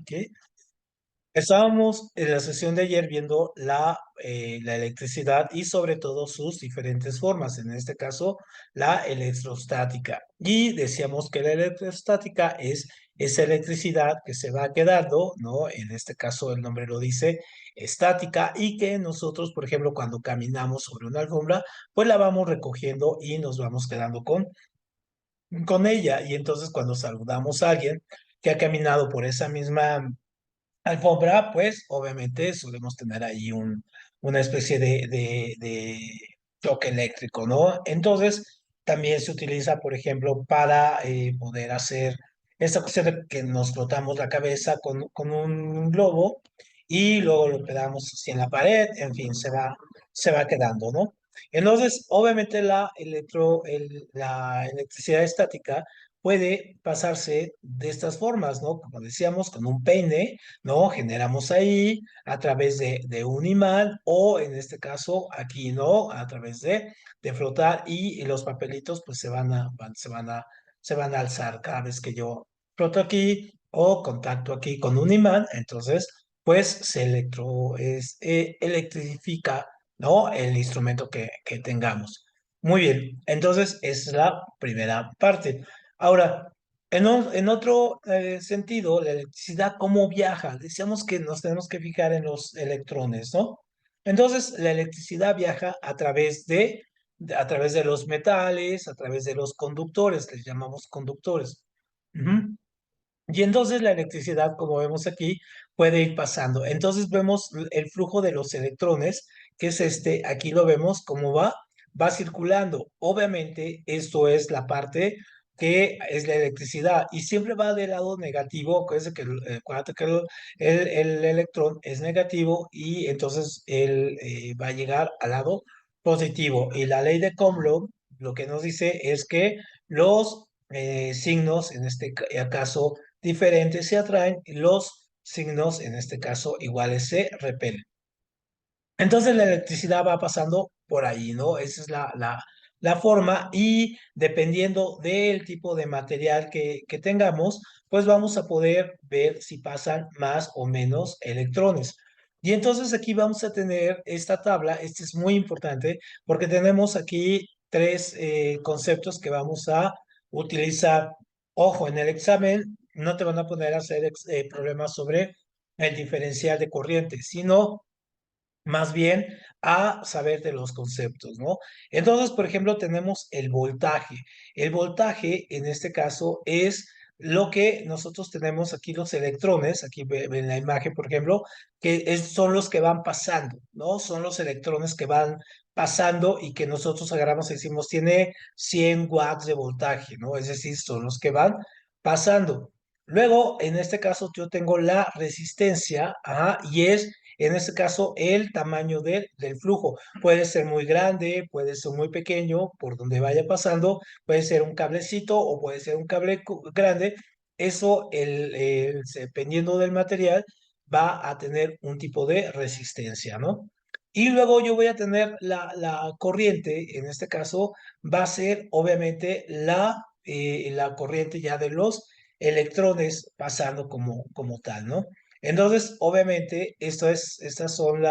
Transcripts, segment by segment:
que estábamos en la sesión de ayer viendo la electricidad y sobre todo sus diferentes formas, en este caso la electrostática. Y decíamos que la electrostática es esa electricidad que se va quedando, ¿no? En este caso el nombre lo dice, estática, y que nosotros, por ejemplo, cuando caminamos sobre una alfombra, pues la vamos recogiendo y nos vamos quedando con ella. Y entonces cuando saludamos a alguien que ha caminado por esa misma alfombra, pues obviamente solemos tener ahí una especie de choque eléctrico, ¿no? Entonces, también se utiliza, por ejemplo, para poder hacer esta cuestión de que nos frotamos la cabeza con un globo y luego lo pegamos así en la pared, en fin, se va quedando, ¿no? Entonces, obviamente la electricidad estática puede pasarse de estas formas, ¿no? Como decíamos, con un peine, ¿no? Generamos ahí a través de un imán o en este caso aquí, ¿no? A través de flotar y los papelitos pues se van a alzar cada vez que yo froto aquí o contacto aquí con un imán, entonces pues electrifica, ¿no? El instrumento que tengamos. Muy bien, entonces esa es la primera parte. Ahora, en otro sentido, la electricidad, ¿cómo viaja? Decíamos que nos tenemos que fijar en los electrones, ¿no? Entonces, la electricidad viaja a través de los metales, a través de los conductores, que les llamamos conductores. Ujú. Y entonces la electricidad, como vemos aquí, puede ir pasando. Entonces vemos el flujo de los electrones, que es este, aquí lo vemos cómo va circulando. Obviamente, esto es la parte que es la electricidad y siempre va del lado negativo. Acuérdate que el electrón es negativo y entonces él va a llegar al lado positivo. Y la ley de Coulomb lo que nos dice es que los signos, en este caso, diferentes se atraen y los signos, en este caso iguales, se repelen. Entonces la electricidad va pasando por ahí, ¿no? Esa es la forma y dependiendo del tipo de material que tengamos, pues vamos a poder ver si pasan más o menos electrones. Y entonces aquí vamos a tener esta tabla, este es muy importante porque tenemos aquí tres conceptos que vamos a utilizar. Ojo, en el examen no te van a poner a hacer problemas sobre el diferencial de corriente, sino más bien a saber de los conceptos, ¿no? Entonces, por ejemplo, tenemos el voltaje. El voltaje, en este caso, es lo que nosotros tenemos aquí, los electrones, aquí ven la imagen, por ejemplo, son los que van pasando, ¿no? Son los electrones que van pasando y que nosotros agarramos y decimos, tiene 100 watts de voltaje, ¿no? Es decir, son los que van pasando. Luego, en este caso, yo tengo la resistencia, ajá, y es en este caso, el tamaño del flujo puede ser muy grande, puede ser muy pequeño, por donde vaya pasando, puede ser un cablecito o puede ser un cable grande. Eso, dependiendo del material, va a tener un tipo de resistencia, ¿no? Y luego yo voy a tener la corriente, en este caso, va a ser obviamente la corriente ya de los electrones pasando como tal, ¿no? Entonces, obviamente, estas son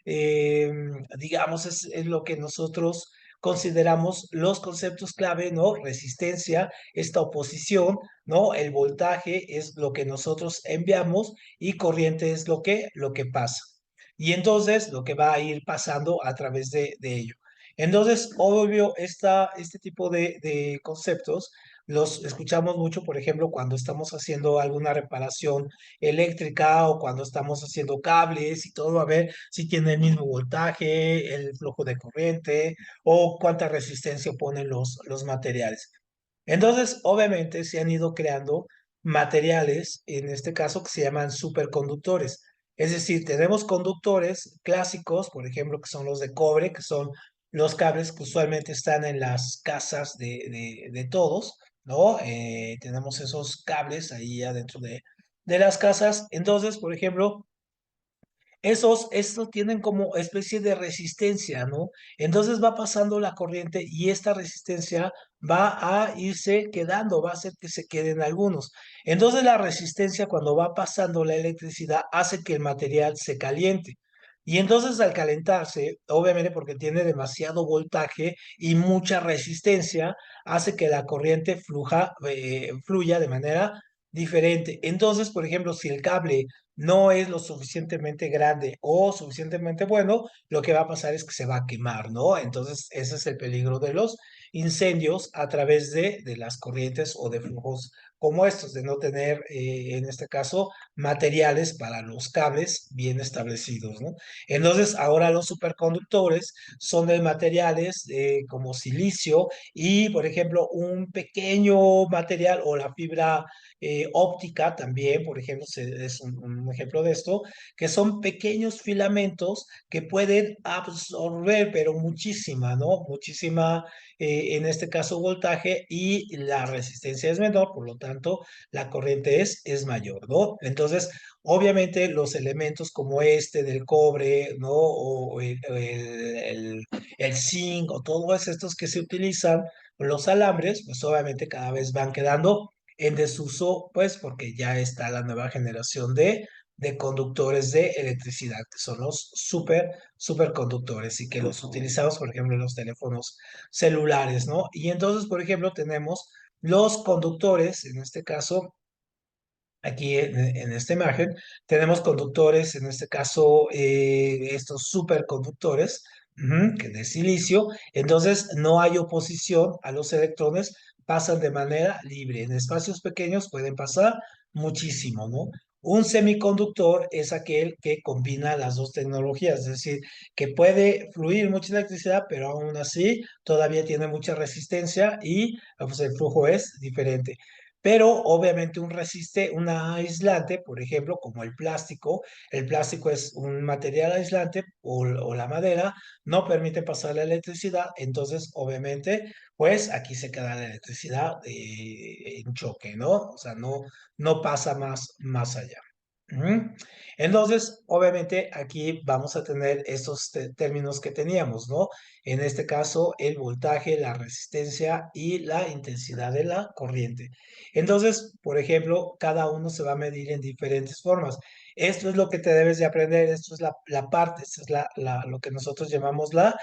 eh, digamos, es lo que nosotros consideramos los conceptos clave, ¿no? Resistencia, esta oposición, ¿no? El voltaje es lo que nosotros enviamos y corriente es lo que pasa. Y entonces, lo que va a ir pasando a través de ello. Entonces, obvio, este tipo de conceptos los escuchamos mucho, por ejemplo, cuando estamos haciendo alguna reparación eléctrica o cuando estamos haciendo cables y todo, a ver si tiene el mismo voltaje, el flujo de corriente o cuánta resistencia oponen los materiales. Entonces, obviamente, se han ido creando materiales, en este caso, que se llaman superconductores. Es decir, tenemos conductores clásicos, por ejemplo, que son los de cobre, que son los cables que usualmente están en las casas de todos, ¿no? Tenemos esos cables ahí adentro de las casas. Entonces, por ejemplo, estos tienen como especie de resistencia, ¿no? Entonces va pasando la corriente y esta resistencia va a irse quedando, va a hacer que se queden algunos. Entonces la resistencia cuando va pasando la electricidad hace que el material se caliente. Y entonces al calentarse, obviamente porque tiene demasiado voltaje y mucha resistencia, hace que la corriente fluya de manera diferente. Entonces, por ejemplo, si el cable no es lo suficientemente grande o suficientemente bueno, lo que va a pasar es que se va a quemar, ¿no? Entonces, ese es el peligro de los incendios a través de las corrientes o de flujos como estos, de no tener, en este caso, materiales para los cables bien establecidos, ¿no? Entonces, ahora los superconductores son de materiales como silicio y, por ejemplo, un pequeño material o la fibra óptica también, por ejemplo, es un ejemplo de esto, que son pequeños filamentos que pueden absorber, pero muchísima, ¿no? Muchísima, en este caso, voltaje y la resistencia es menor, por lo tanto, la corriente es mayor, ¿no? Entonces, obviamente, los elementos como este del cobre, ¿no? O el zinc o todos estos que se utilizan, los alambres, pues obviamente cada vez van quedando en desuso, pues porque ya está la nueva generación de conductores de electricidad, que son los superconductores y que los utilizamos, por ejemplo, en los teléfonos celulares, ¿no? Y entonces, por ejemplo, tenemos los conductores, en este caso, aquí en esta imagen, tenemos conductores, en este caso, estos superconductores, que de silicio, entonces no hay oposición a los electrones, pasan de manera libre. En espacios pequeños pueden pasar muchísimo, ¿no? Un semiconductor es aquel que combina las dos tecnologías, es decir, que puede fluir mucha electricidad, pero aún así todavía tiene mucha resistencia y pues, el flujo es diferente. Pero obviamente un aislante, por ejemplo, como el plástico es un material aislante o la madera, no permite pasar la electricidad, entonces obviamente, pues aquí se queda la electricidad en choque, ¿no? O sea, no pasa más allá. Ujú. Entonces, obviamente aquí vamos a tener estos términos que teníamos, ¿no? En este caso, el voltaje, la resistencia y la intensidad de la corriente. Entonces, por ejemplo, cada uno se va a medir en diferentes formas. Esto es lo que te debes de aprender, esto es la parte, esto es lo que nosotros llamamos la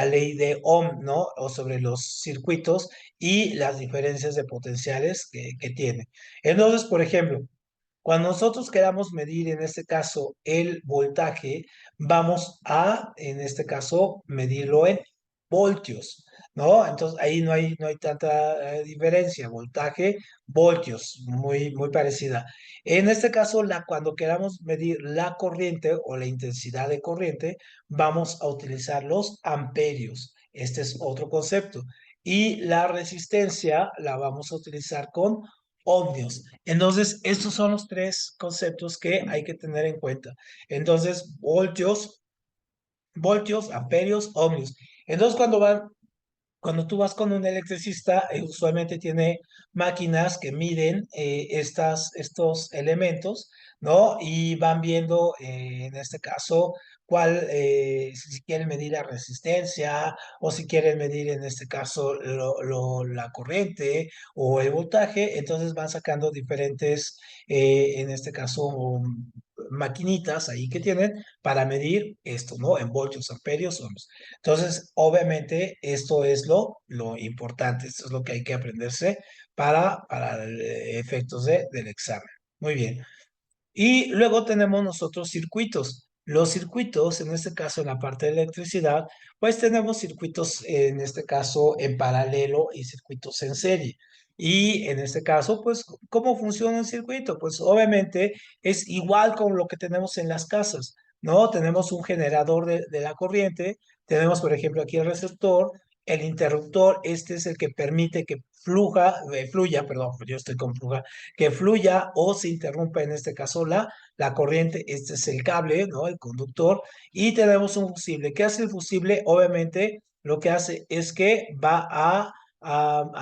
ley de Ohm, ¿no? O sobre los circuitos y las diferencias de potenciales que tiene. Entonces, por ejemplo, cuando nosotros queramos medir, en este caso, el voltaje, vamos a, en este caso, medirlo en voltios, ¿no? Entonces, ahí no hay tanta diferencia. Voltaje, voltios, muy parecida. En este caso, cuando queramos medir la corriente o la intensidad de corriente, vamos a utilizar los amperios. Este es otro concepto. Y la resistencia la vamos a utilizar con ohmios. Entonces, estos son los tres conceptos que hay que tener en cuenta. Entonces, voltios, amperios, ohmios. Entonces, cuando tú vas con un electricista, usualmente tiene máquinas que miden estos elementos, ¿no? Y van viendo, en este caso, si quieren medir la resistencia o si quieren medir, en este caso, la corriente o el voltaje, entonces van sacando diferentes, en este caso, maquinitas ahí que tienen para medir esto, ¿no? En voltios, amperios, ohmios. Entonces, obviamente, esto es lo importante, esto es lo que hay que aprenderse para efectos del examen. Muy bien. Y luego tenemos nosotros circuitos. Los circuitos, en este caso en la parte de electricidad, pues tenemos circuitos, en este caso en paralelo y circuitos en serie. Y en este caso, pues, ¿cómo funciona un circuito? Pues obviamente es igual con lo que tenemos en las casas, ¿no? Tenemos un generador de la corriente, tenemos, por ejemplo, aquí el receptor, el interruptor, este es el que permite que fluya, perdón, yo estoy con fluja, que fluya o se interrumpa, en este caso, la corriente. Este es el cable, ¿no? El conductor. Y tenemos un fusible. ¿Qué hace el fusible? Obviamente, lo que hace es que va a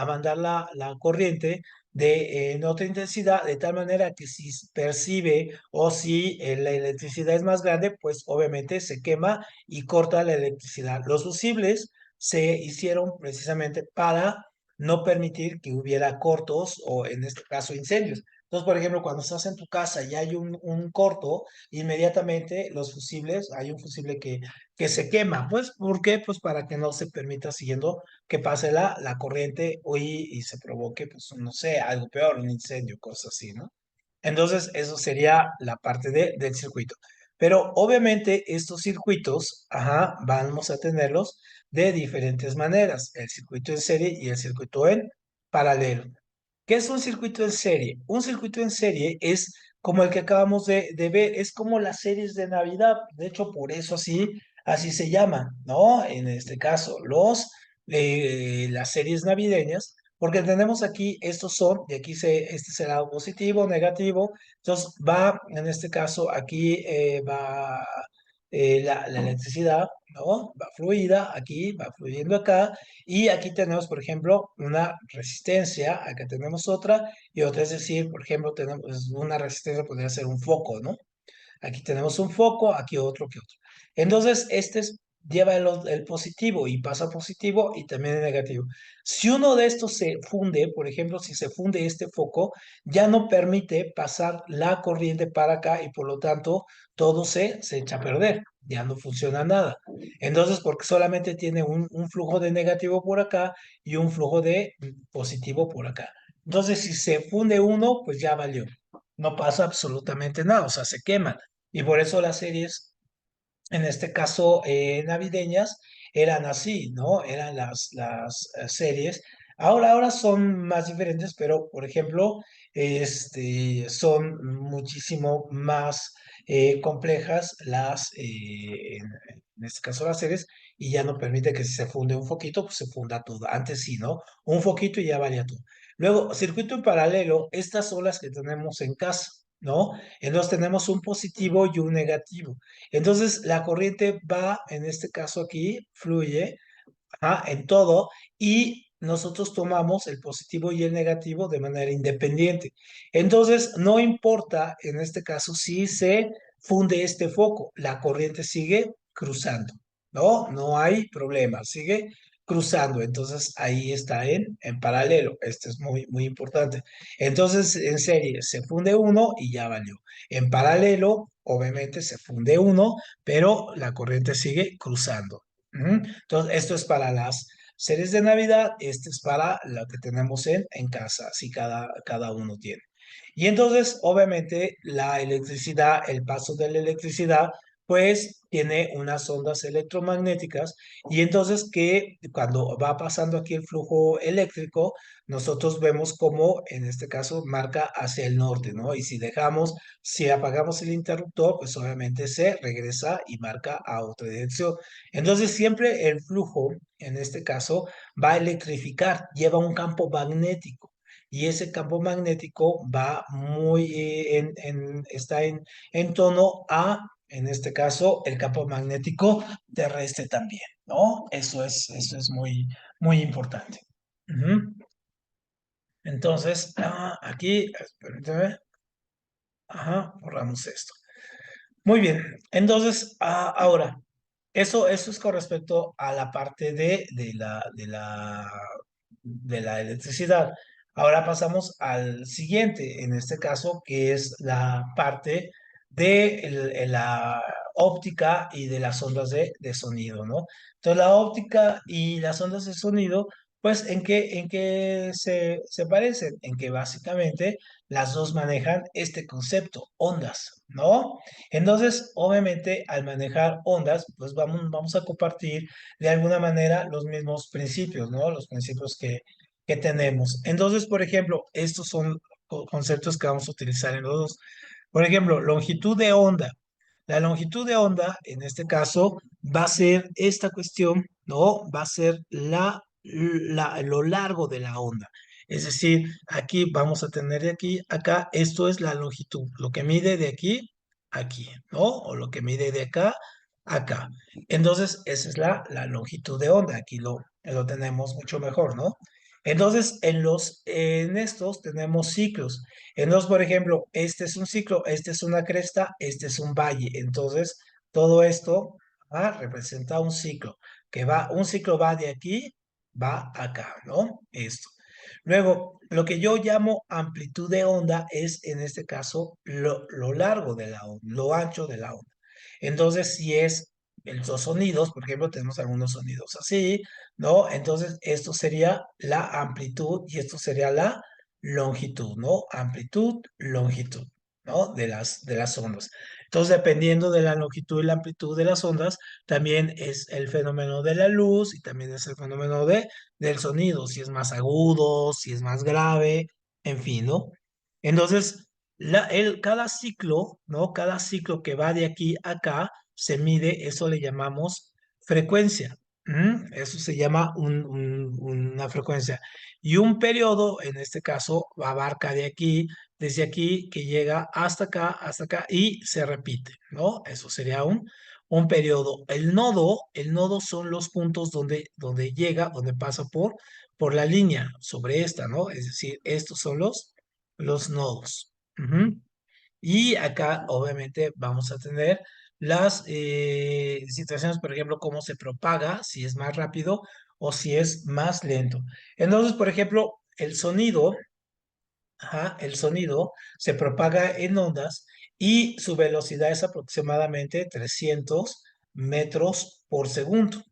mandar la corriente en otra intensidad, de tal manera que si percibe o si la electricidad es más grande, pues obviamente se quema y corta la electricidad. Los fusibles se hicieron precisamente para no permitir que hubiera cortos o en este caso incendios. Entonces, por ejemplo, cuando estás en tu casa y hay un corto, inmediatamente los fusibles, hay un fusible que se quema. Pues, ¿por qué? Pues para que no se permita siguiendo que pase la corriente y se provoque, pues, no sé, algo peor, un incendio, cosas así, ¿no? Entonces, eso sería la parte del circuito. Pero obviamente estos circuitos, ajá, vamos a tenerlos de diferentes maneras, el circuito en serie y el circuito en paralelo. ¿Qué es un circuito en serie? Un circuito en serie es como el que acabamos de ver, es como las series de Navidad, de hecho por eso así se llaman, ¿no? En este caso, las series navideñas, porque tenemos aquí, estos son, de aquí este será positivo, negativo, entonces va, en este caso, aquí va la electricidad, ¿no? Va fluida, aquí va fluyendo acá, y aquí tenemos, por ejemplo, una resistencia, acá tenemos otra y otra, es decir, por ejemplo, tenemos una resistencia, podría ser un foco, ¿no? Aquí tenemos un foco, aquí otro que otro. Entonces, lleva el positivo y pasa positivo y también el negativo. Si uno de estos se funde, por ejemplo, si se funde este foco, ya no permite pasar la corriente para acá y por lo tanto todo se echa a perder, ya no funciona nada. Entonces, porque solamente tiene un flujo de negativo por acá y un flujo de positivo por acá. Entonces, si se funde uno, pues ya valió. No pasa absolutamente nada, o sea, se queman. Y por eso las series, en este caso navideñas, eran así, ¿no? Eran las series. Ahora son más diferentes, pero por ejemplo, son muchísimo más complejas en este caso las series, y ya no permite que si se funde un foquito, pues se funda todo. Antes sí, ¿no? Un foquito y ya valía todo. Luego, circuito en paralelo, estas son las que tenemos en casa, ¿no? Entonces tenemos un positivo y un negativo. Entonces, la corriente va, en este caso aquí, fluye, en todo, y nosotros tomamos el positivo y el negativo de manera independiente. Entonces, no importa, en este caso, si se funde este foco, la corriente sigue cruzando, ¿no? No hay problema, sigue cruzando. Entonces, ahí está en paralelo. Esto es muy, muy importante. Entonces, en serie se funde uno y ya valió. En paralelo, obviamente, se funde uno, pero la corriente sigue cruzando. Ujú. Entonces, esto es para las series de Navidad, este es para lo que tenemos en casa, así cada uno tiene. Y entonces, obviamente, la electricidad, el paso de la electricidad, pues tiene unas ondas electromagnéticas, y entonces que cuando va pasando aquí el flujo eléctrico, nosotros vemos como en este caso marca hacia el norte, ¿no? Y si apagamos el interruptor, pues obviamente se regresa y marca a otra dirección. Entonces siempre el flujo, en este caso, va a electrificar, lleva un campo magnético. Y ese campo magnético va está en tono a, en este caso, el campo magnético terrestre también, ¿no? Eso es muy, muy importante. Ujú. Entonces, aquí, permíteme, borramos esto. Muy bien, entonces, ahora, eso es con respecto a la parte de la electricidad. Ahora pasamos al siguiente, en este caso, que es la parte de la óptica y de las ondas de sonido, ¿no? Entonces, la óptica y las ondas de sonido, pues, ¿en qué se parecen? En que básicamente las dos manejan este concepto, ondas, ¿no? Entonces, obviamente, al manejar ondas, pues vamos a compartir de alguna manera los mismos principios, ¿no? Los principios que tenemos. Entonces, por ejemplo, estos son conceptos que vamos a utilizar en los dos. Por ejemplo, longitud de onda. La longitud de onda, en este caso, va a ser esta cuestión, ¿no? Va a ser lo largo de la onda. Es decir, aquí vamos a tener de aquí, acá, esto es la longitud, lo que mide de aquí a aquí, ¿no? O lo que mide de acá a acá. Entonces, esa es la longitud de onda. Aquí lo tenemos mucho mejor, ¿no? Entonces, en estos tenemos ciclos. Entonces, por ejemplo, este es un ciclo, este es una cresta, este es un valle. Entonces, todo esto representa un ciclo, un ciclo va de aquí, va acá, ¿no? Esto. Luego, lo que yo llamo amplitud de onda es, en este caso, lo largo de la onda, lo ancho de la onda. Entonces, si es los sonidos, por ejemplo, tenemos algunos sonidos así, ¿no? Entonces, esto sería la amplitud y esto sería la longitud, ¿no? Amplitud, longitud, ¿no? De las ondas. Entonces, dependiendo de la longitud y la amplitud de las ondas, también es el fenómeno de la luz y también es el fenómeno del sonido, si es más agudo, si es más grave, en fin, ¿no? Entonces, cada ciclo, ¿no? Cada ciclo que va de aquí a acá se mide, eso le llamamos frecuencia. Eso se llama una frecuencia. Y un periodo, en este caso, abarca desde aquí, que llega hasta acá, y se repite, ¿no? Eso sería un periodo. El nodo son los puntos donde llega, donde pasa por la línea sobre esta, ¿no? Es decir, estos son los nodos. Ujú. Y acá, obviamente, vamos a tener las situaciones, por ejemplo, cómo se propaga, si es más rápido o si es más lento. Entonces, por ejemplo, el sonido se propaga en ondas y su velocidad es aproximadamente 300 metros por segundo.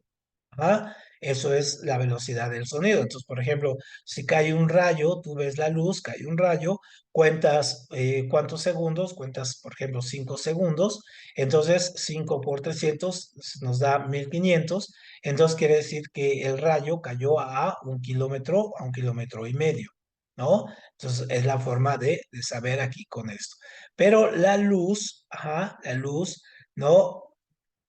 Eso es la velocidad del sonido. Entonces, por ejemplo, si cae un rayo, tú ves la luz, cae un rayo, cuentas cuántos segundos, cuentas, por ejemplo, 5 segundos, entonces 5 por 300 nos da 1500, entonces quiere decir que el rayo cayó a un kilómetro y medio, ¿no? Entonces, es la forma de saber aquí con esto. Pero la luz, ¿no?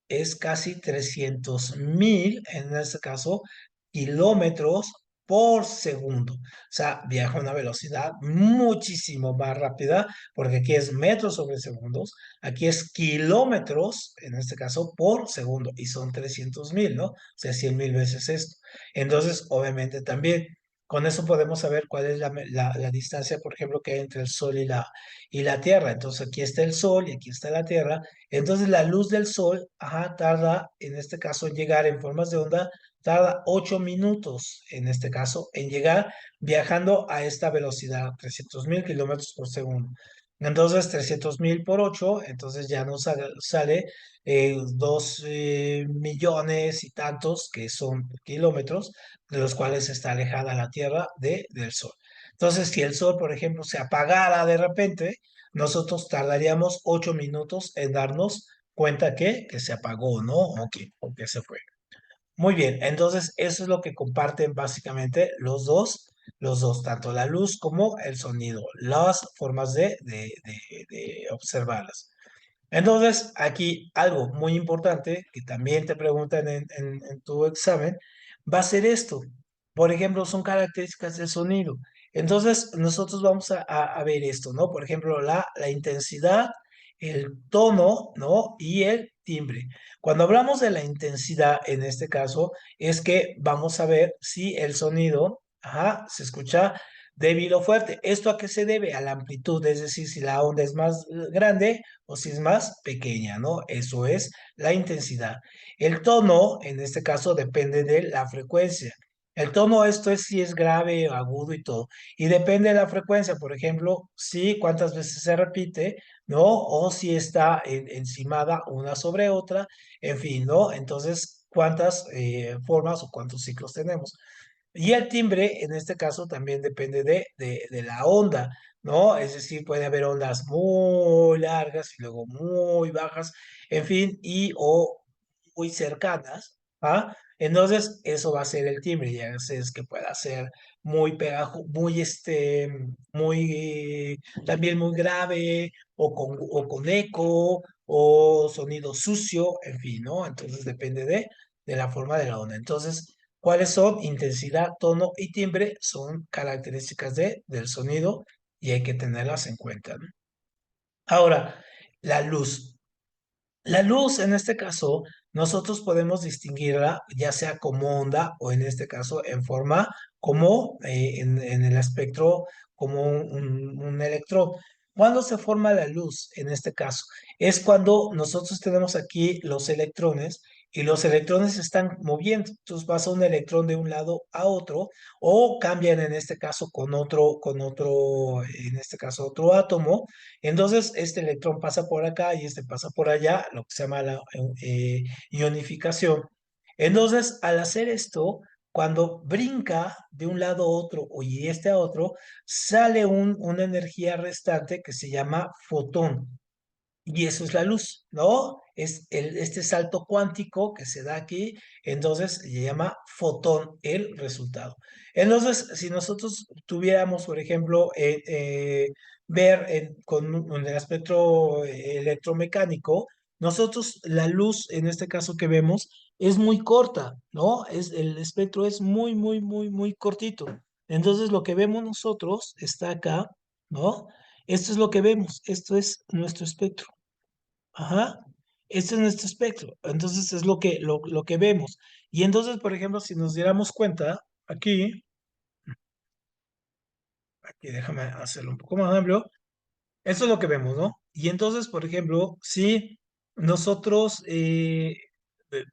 Es casi 300.000, en este caso, kilómetros por segundo. O sea, viaja a una velocidad muchísimo más rápida, porque aquí es metros sobre segundos, aquí es kilómetros, en este caso, por segundo, y son 300.000, ¿no? O sea, 100.000 veces esto. Entonces, obviamente también, con eso podemos saber cuál es la distancia, por ejemplo, que hay entre el Sol y la Tierra. Entonces, aquí está el Sol y aquí está la Tierra. Entonces la luz del sol, tarda, en este caso, en llegar en formas de onda, tarda 8 minutos, en este caso, en llegar viajando a esta velocidad, 300.000 kilómetros por segundo. Entonces, 300.000 por 8, entonces ya nos sale 2 millones y tantos, que son kilómetros, de los cuales está alejada la Tierra del Sol. Entonces, si el Sol, por ejemplo, se apagara de repente, nosotros tardaríamos 8 minutos en darnos cuenta que se apagó, ¿no? O que se fue. Muy bien, entonces eso es lo que comparten básicamente los dos, tanto la luz como el sonido, las formas de observarlas. Entonces, aquí algo muy importante que también te preguntan en tu examen va a ser esto. Por ejemplo, son características del sonido. Entonces, nosotros vamos a ver esto, ¿no? Por ejemplo, la intensidad, el tono, ¿no? Y el timbre. Cuando hablamos de la intensidad, en este caso, es que vamos a ver si el sonido, se escucha débil o fuerte. ¿Esto a qué se debe? A la amplitud, es decir, si la onda es más grande o si es más pequeña, ¿no? Eso es la intensidad. El tono, en este caso, depende de la frecuencia. El tono, esto es si es grave, agudo y todo. Y depende de la frecuencia, por ejemplo, si cuántas veces se repite, ¿no? O si está encimada una sobre otra, en fin, ¿no? Entonces, cuántas formas o cuántos ciclos tenemos. Y el timbre, en este caso, también depende de la onda, ¿no? Es decir, puede haber ondas muy largas y luego muy bajas, en fin, o muy cercanas, Entonces, eso va a ser el timbre, ya es que pueda ser muy pegajoso, también muy grave, o con eco, o sonido sucio, en fin, ¿no? Entonces, depende de la forma de la onda. Entonces, ¿cuáles son? Intensidad, tono y timbre son características del sonido y hay que tenerlas en cuenta, ¿no? Ahora, la luz. La luz, en este caso, nosotros podemos distinguirla ya sea como onda o en este caso en forma como en el espectro como un electrón. ¿Cuándo se forma la luz? En este caso, es cuando nosotros tenemos aquí los electrones y los electrones se están moviendo. Entonces pasa un electrón de un lado a otro o cambian en este caso en este caso otro átomo. Entonces, este electrón pasa por acá y este pasa por allá, lo que se llama la ionificación. Entonces, al hacer esto, cuando brinca de un lado a otro y este a otro, sale una energía restante que se llama fotón. Y eso es la luz, ¿no? Es este salto cuántico que se da aquí, entonces se llama fotón el resultado. Entonces, si nosotros tuviéramos, por ejemplo, ver con el espectro electromecánico, nosotros la luz, en este caso que vemos, es muy corta, ¿no? El espectro es muy, muy, muy, muy cortito. Entonces, lo que vemos nosotros está acá, ¿no? Esto es lo que vemos, esto es nuestro espectro. Ajá. Este es nuestro espectro. Entonces es lo que vemos. Y entonces, por ejemplo, si nos diéramos cuenta, aquí déjame hacerlo un poco más amplio, eso es lo que vemos, ¿no? Y entonces, por ejemplo, si nosotros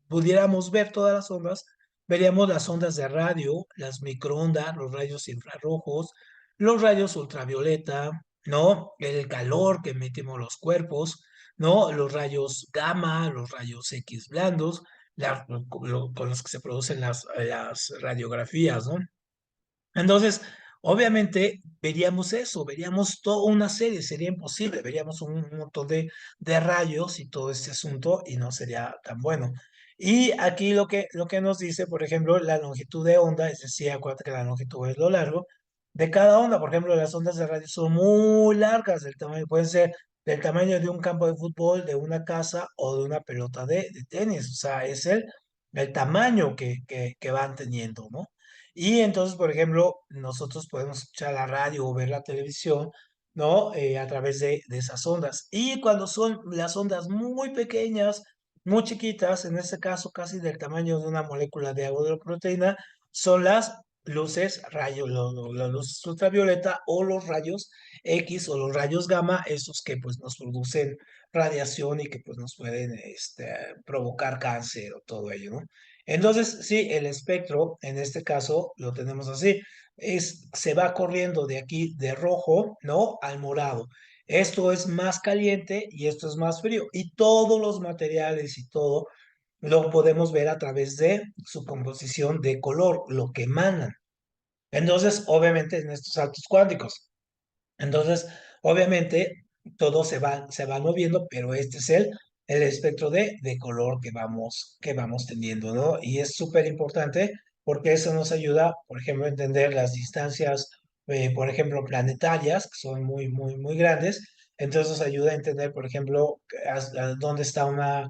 pudiéramos ver todas las ondas, veríamos las ondas de radio, las microondas, los rayos infrarrojos, los rayos ultravioleta, ¿no? El calor que emitimos los cuerpos, ¿no? Los rayos gamma, los rayos X blandos, con los que se producen las radiografías, ¿no? Entonces, obviamente, veríamos eso, veríamos toda una serie, sería imposible, veríamos un montón de rayos y todo este asunto y no sería tan bueno. Y aquí lo que nos dice, por ejemplo, la longitud de onda, es decir, acuérdate que la longitud es lo largo de cada onda. Por ejemplo, las ondas de radio son muy largas, del tamaño, pueden ser del tamaño de un campo de fútbol, de una casa o de una pelota de tenis. O sea, es el tamaño que van teniendo, ¿no? Y entonces, por ejemplo, nosotros podemos escuchar la radio o ver la televisión, ¿no? A través de esas ondas. Y cuando son las ondas muy pequeñas, muy chiquitas, en este caso casi del tamaño de una molécula de agua de la proteína, son las luces, rayos, las luces ultravioleta o los rayos X o los rayos gamma, esos que pues nos producen radiación y que pues nos pueden provocar cáncer o todo ello, ¿no? Entonces, sí, el espectro, en este caso, lo tenemos así. Se va corriendo de aquí de rojo, ¿no? Al morado. Esto es más caliente y esto es más frío. Y todos los materiales y todo lo podemos ver a través de su composición de color, lo que emanan. Entonces, obviamente, en estos saltos cuánticos. Entonces, obviamente, todo se va moviendo, pero este es el espectro de color que vamos teniendo, ¿no? Y es súper importante porque eso nos ayuda, por ejemplo, a entender las distancias, por ejemplo, planetarias, que son muy, muy, muy grandes. Entonces nos ayuda a entender, por ejemplo, dónde está una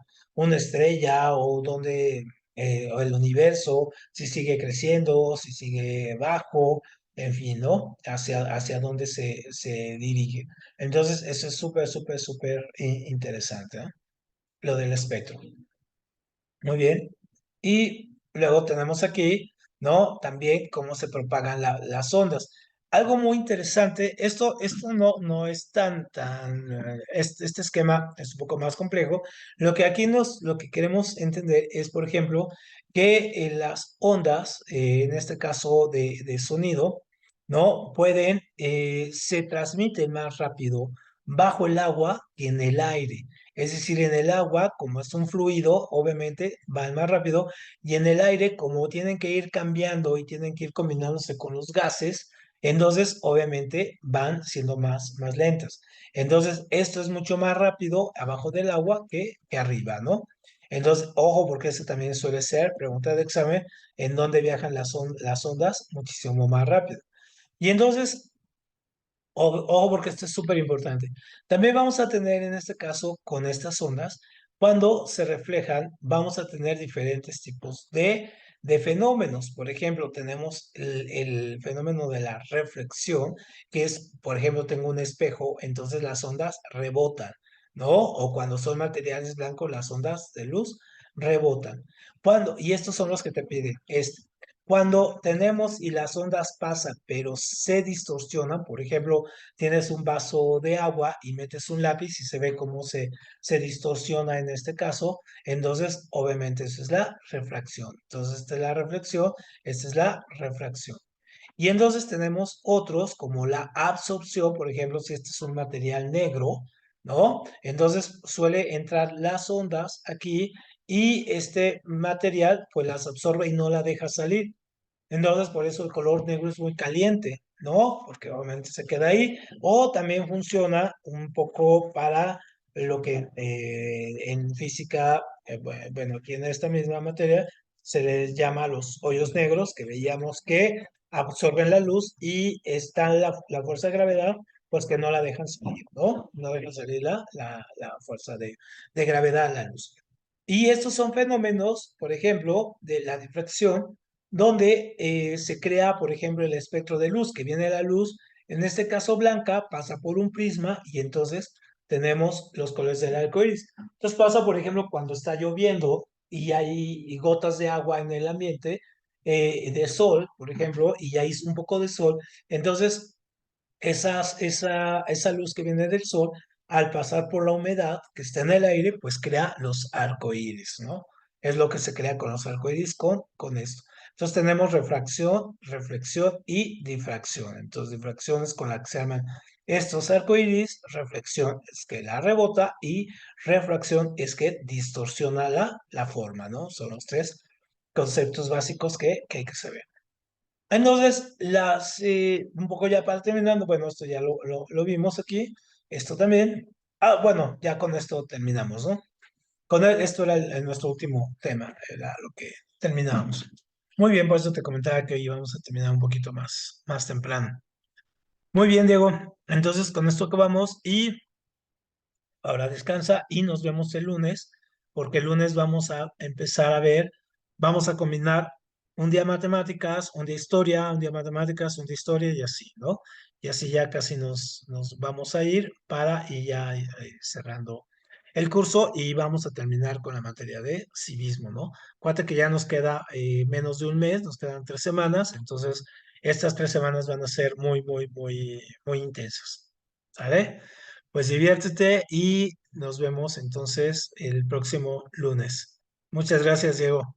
estrella o dónde, o el universo, si sigue creciendo, si sigue bajo, en fin, ¿no? Hacia dónde se dirige. Entonces, eso es súper, súper, súper interesante, ¿no? Lo del espectro. Muy bien. Y luego tenemos aquí, ¿no? También cómo se propagan las ondas. Algo muy interesante, esto no es este esquema es un poco más complejo. Lo que queremos entender es, por ejemplo, que las ondas, en este caso de sonido, ¿no? Se transmiten más rápido bajo el agua que en el aire. Es decir, en el agua, como es un fluido, obviamente van más rápido, y en el aire, como tienen que ir cambiando y tienen que ir combinándose con los gases, entonces obviamente van siendo más lentas. Entonces, esto es mucho más rápido abajo del agua que arriba, ¿no? Entonces, ojo, porque eso también suele ser pregunta de examen, en dónde viajan las ondas muchísimo más rápido. Y entonces, ojo, porque esto es súper importante. También vamos a tener en este caso con estas ondas, cuando se reflejan, vamos a tener diferentes tipos de fenómenos. Por ejemplo, tenemos el fenómeno de la reflexión, que es, por ejemplo, tengo un espejo, entonces las ondas rebotan. ¿no? O cuando son materiales blancos, las ondas de luz rebotan. Y estos son los que te piden, cuando tenemos y las ondas pasan, pero se distorsionan, por ejemplo, tienes un vaso de agua y metes un lápiz y se ve cómo se distorsiona en este caso, entonces obviamente eso es la refracción. Entonces esta es la reflexión, esta es la refracción. Y entonces tenemos otros como la absorción, por ejemplo, si este es un material negro, ¿no? Entonces suele entrar las ondas aquí y este material pues las absorbe y no la deja salir. Entonces, por eso el color negro es muy caliente, ¿no? Porque obviamente se queda ahí. O también funciona un poco para lo que en física, bueno, aquí en esta misma materia, se les llama los hoyos negros, que veíamos que absorben la luz y está la fuerza de gravedad, pues que no la dejan salir, ¿no? No dejan salir la fuerza de gravedad a la luz. Y estos son fenómenos, por ejemplo, de la difracción, donde se crea, por ejemplo, el espectro de luz, que viene la luz, en este caso blanca, pasa por un prisma y entonces tenemos los colores del arco iris. Entonces pasa, por ejemplo, cuando está lloviendo y hay gotas de agua en el ambiente, de sol, por ejemplo, y hay un poco de sol, entonces esa luz que viene del sol, al pasar por la humedad que está en el aire, pues crea los arcoíris, ¿no? Es lo que se crea con los arcoíris con esto. Entonces tenemos refracción, reflexión y difracción. Entonces, difracción es con la que se llaman estos arcoíris, reflexión es que la rebota y refracción es que distorsiona la forma, ¿no? Son los tres conceptos básicos que hay que saber. Entonces, un poco ya para terminando, bueno, esto ya lo vimos aquí, esto también. Ah, bueno, ya con esto terminamos, ¿no? Esto era nuestro último tema, era lo que terminábamos. Muy bien, por eso te comentaba que hoy íbamos a terminar un poquito más temprano. Muy bien, Diego. Entonces, con esto acabamos y ahora descansa y nos vemos el lunes, porque el lunes vamos a empezar a ver, vamos a combinar un día matemáticas, un día historia, un día matemáticas, un día historia y así, ¿no? Y así ya casi nos vamos a ir para y ya cerrando el curso y vamos a terminar con la materia de civismo, ¿no? Acuérdate que ya nos queda menos de un mes, nos quedan 3 semanas, entonces estas 3 semanas van a ser muy intensas, ¿sale? Pues diviértete y nos vemos entonces el próximo lunes. Muchas gracias, Diego.